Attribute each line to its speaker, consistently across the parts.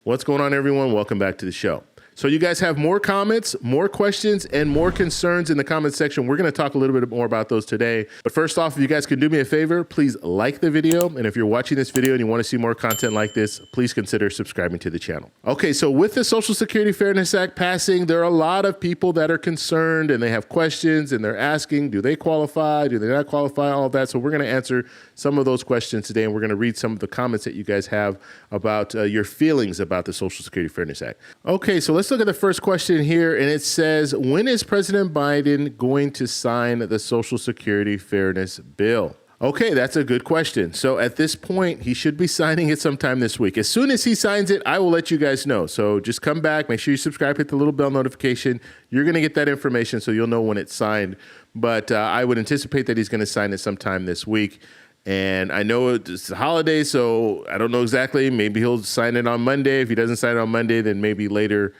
Speaker 1: What's going on, everyone? Welcome back to the show. So you guys have more comments, more questions, and more concerns in the comment section. We're going to talk a little bit more about those today. But first off, if you guys can do me a favor, please like the video. And if you're watching this video and you want to see more content like this, please consider subscribing to the channel. Okay, so with the Social Security Fairness Act passing, there are a lot of people that are concerned and they have questions and they're asking, do they qualify? Do they not qualify? All of that. So we're going to answer some of those questions today. And we're going to read some of the comments that you guys have about your feelings about the Social Security Fairness Act. Okay, so let's look at the first question here, and it says, when is President Biden going to sign the Social Security Fairness Bill? Okay, that's a good question. So at this point, he should be signing it sometime this week. As soon as he signs it, I will let you guys know. So just come back, make sure you subscribe, hit the little bell notification. You're going to get that information so you'll know when it's signed. But I would anticipate that he's going to sign it sometime this week. And I know it's a holiday, so I don't know exactly. Maybe he'll sign it on Monday. If he doesn't sign it on Monday, then maybe later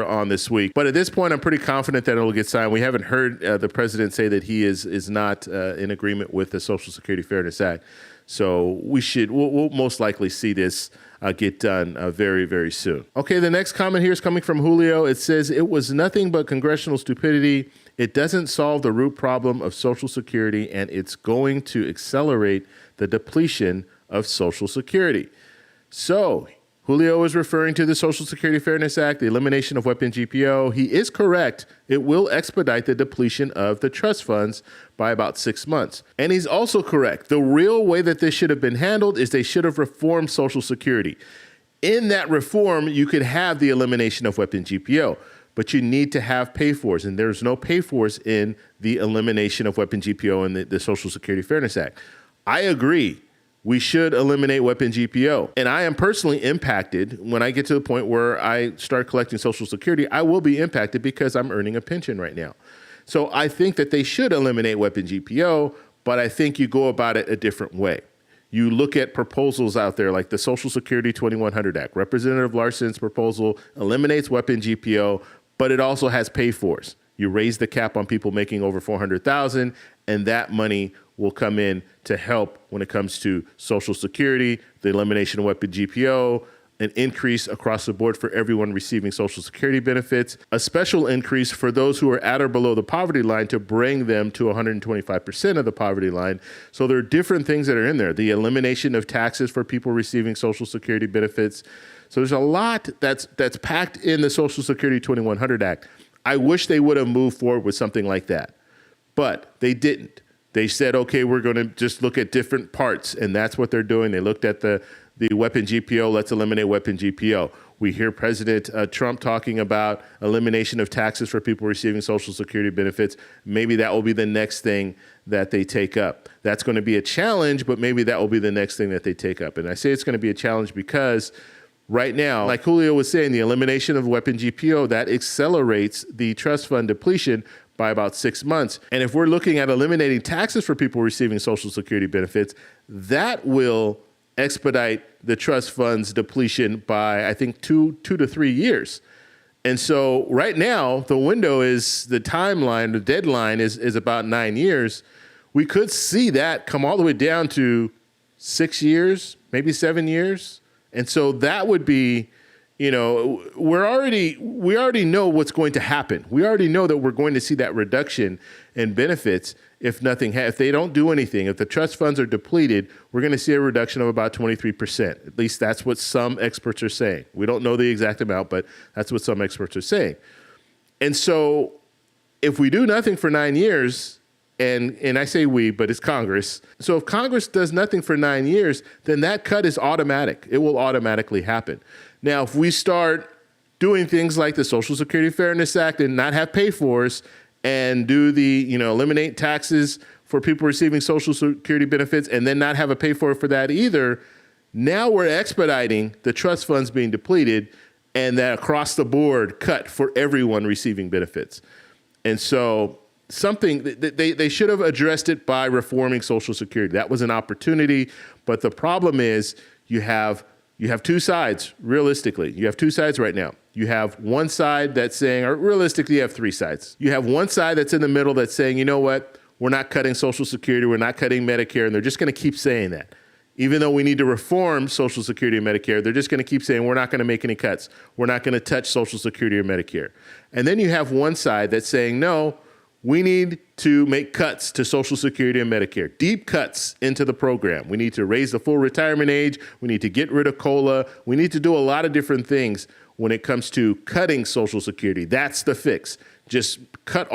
Speaker 1: on this week. But at this point, I'm pretty confident that it'll get signed. We haven't heard the president say that he is not in agreement with the Social Security Fairness Act. So we'll most likely see this get done very, very soon. Okay, the next comment here is coming from Julio. It says, it was nothing but congressional stupidity. It doesn't solve the root problem of Social Security, and it's going to accelerate the depletion of Social Security. So Julio is referring to the Social Security Fairness Act, the elimination of weapon GPO. He is correct. It will expedite the depletion of the trust funds by about 6 months. And he's also correct. The real way that this should have been handled is they should have reformed Social Security. In that reform, you could have the elimination of weapon GPO, but you need to have pay-fors, and there's no pay-fors in the elimination of weapon GPO in the Social Security Fairness Act. I agree. We should eliminate weapon GPO. And I am personally impacted when I get to the point where I start collecting Social Security. I will be impacted because I'm earning a pension right now. So I think that they should eliminate weapon GPO, but I think you go about it a different way. You look at proposals out there like the Social Security 2100 Act. Representative Larson's proposal eliminates weapon GPO, but it also has pay-fors. You raise the cap on people making over $400,000, and that money will come in to help when it comes to Social Security, the elimination of weapon GPO, an increase across the board for everyone receiving Social Security benefits, a special increase for those who are at or below the poverty line to bring them to 125% of the poverty line. So there are different things that are in there. The elimination of taxes for people receiving Social Security benefits. So there's a lot that's packed in the Social Security 2100 Act. I wish they would have moved forward with something like that, but they didn't. They said, okay, we're going to just look at different parts, and that's what they're doing. They looked at the weapon GPO. Let's eliminate weapon GPO. We hear President Trump talking about elimination of taxes for people receiving Social Security benefits. Maybe that will be the next thing that they take up. That's going to be a challenge, but maybe that will be the next thing that they take up. And I say it's going to be a challenge because right now, like Julio was saying, the elimination of weapon GPO, that accelerates the trust fund depletion by about 6 months. And if we're looking at eliminating taxes for people receiving Social Security benefits, that will expedite the trust funds depletion by, I think, two to 3 years. And so right now, the window is, the timeline, the deadline is about 9 years. We could see that come all the way down to 6 years, maybe 7 years. And so that would be, you know, we already know what's going to happen. We already know that we're going to see that reduction in benefits if they don't do anything. If the trust funds are depleted, we're going to see a reduction of about 23%. At least that's what some experts are saying. We don't know the exact amount, but that's what some experts are saying. And so if we do nothing for 9 years, and I say we, but it's Congress. So if Congress does nothing for 9 years, then that cut is automatic. It will automatically happen. Now, if we start doing things like the Social Security Fairness Act and not have pay-fors and do eliminate taxes for people receiving Social Security benefits and then not have a pay-for for that either, now we're expediting the trust funds being depleted and that across the board cut for everyone receiving benefits. And so they should have addressed it by reforming Social Security. That was an opportunity, but the problem is you have two sides, realistically. You have two sides right now. You have one side that's saying, or realistically, you have three sides. You have one side that's in the middle that's saying, you know what, we're not cutting Social Security, we're not cutting Medicare, and they're just going to keep saying that. Even though we need to reform Social Security and Medicare, they're just going to keep saying, we're not going to make any cuts. We're not going to touch Social Security or Medicare. And then you have one side that's saying, no, we need to make cuts to Social Security and Medicare, deep cuts into the program. We need to raise the full retirement age. We need to get rid of COLA. We need to do a lot of different things when it comes to cutting Social Security. That's the fix. Just cut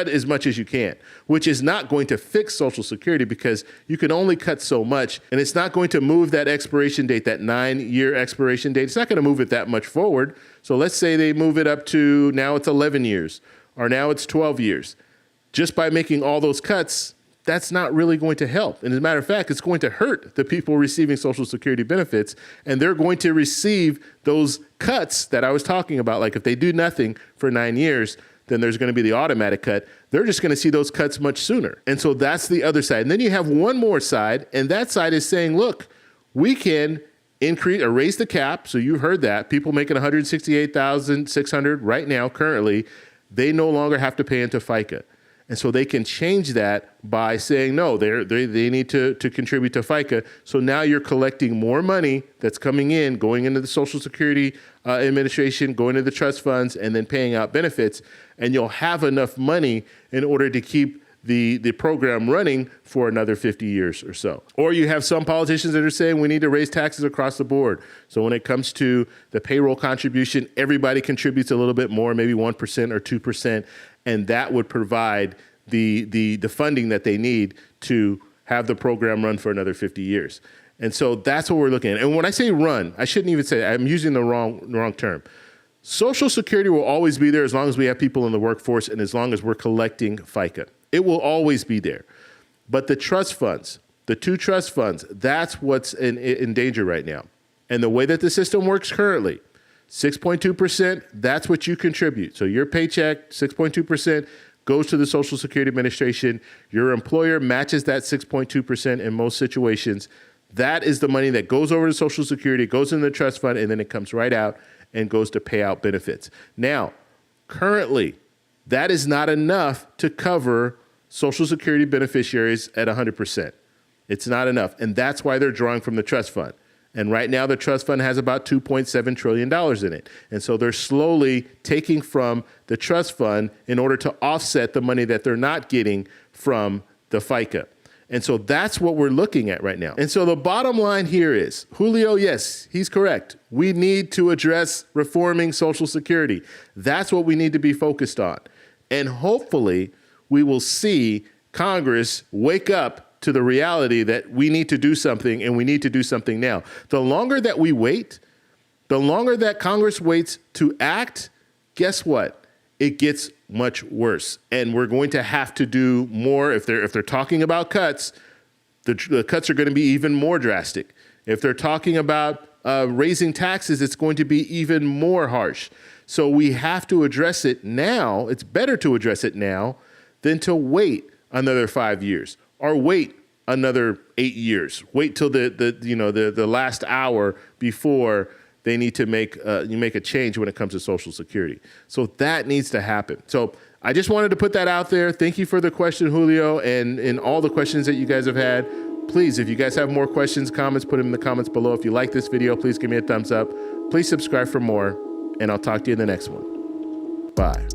Speaker 1: as much as you can, which is not going to fix Social Security because you can only cut so much, and it's not going to move that expiration date, that 9-year expiration date. It's not going to move it that much forward. So let's say they move it up to now it's 11 years, or now it's 12 years. Just by making all those cuts, that's not really going to help. And as a matter of fact, it's going to hurt the people receiving Social Security benefits, and they're going to receive those cuts that I was talking about. Like if they do nothing for 9 years, then there's going to be the automatic cut. They're just going to see those cuts much sooner. And so that's the other side. And then you have one more side, and that side is saying, look, we can increase or raise the cap. So you heard that. People making $168,600 right now, currently, they no longer have to pay into FICA. And so they can change that by saying, no, they need to contribute to FICA. So now you're collecting more money that's coming in, going into the Social Security Administration, going to the trust funds, and then paying out benefits. And you'll have enough money in order to keep the program running for another 50 years or so. Or you have some politicians that are saying we need to raise taxes across the board. So when it comes to the payroll contribution, everybody contributes a little bit more, maybe 1% or 2%. And that would provide the funding that they need to have the program run for another 50 years. And so that's what we're looking at. And when I say run, I shouldn't even say, I'm using the wrong term. Social Security will always be there as long as we have people in the workforce and as long as we're collecting FICA. It will always be there. But the trust funds, the two trust funds, that's what's in danger right now. And the way that the system works currently, 6.2%, that's what you contribute. So your paycheck, 6.2%, goes to the Social Security Administration. Your employer matches that 6.2% in most situations. That is the money that goes over to Social Security, goes in the trust fund, and then it comes right out and goes to pay out benefits. Now, currently, that is not enough to cover Social Security beneficiaries at 100%. It's not enough, and that's why they're drawing from the trust fund. And right now, the trust fund has about $2.7 trillion in it. And so they're slowly taking from the trust fund in order to offset the money that they're not getting from the FICA. And so that's what we're looking at right now. And so the bottom line here is, Julio, yes, he's correct. We need to address reforming Social Security. That's what we need to be focused on. And hopefully, we will see Congress wake up to the reality that we need to do something, and we need to do something now. The longer that we wait, the longer that Congress waits to act, guess what? It gets much worse. And we're going to have to do more. If they're talking about cuts, the cuts are going to be even more drastic. If they're talking about raising taxes, it's going to be even more harsh. So we have to address it now. It's better to address it now than to wait another 5 years. Or wait another 8 years. Wait till the last hour before they need to make a change when it comes to Social Security. So that needs to happen. So I just wanted to put that out there. Thank you for the question, Julio, and all the questions that you guys have had. Please, if you guys have more questions, comments, put them in the comments below. If you like this video, please give me a thumbs up. Please subscribe for more, and I'll talk to you in the next one. Bye.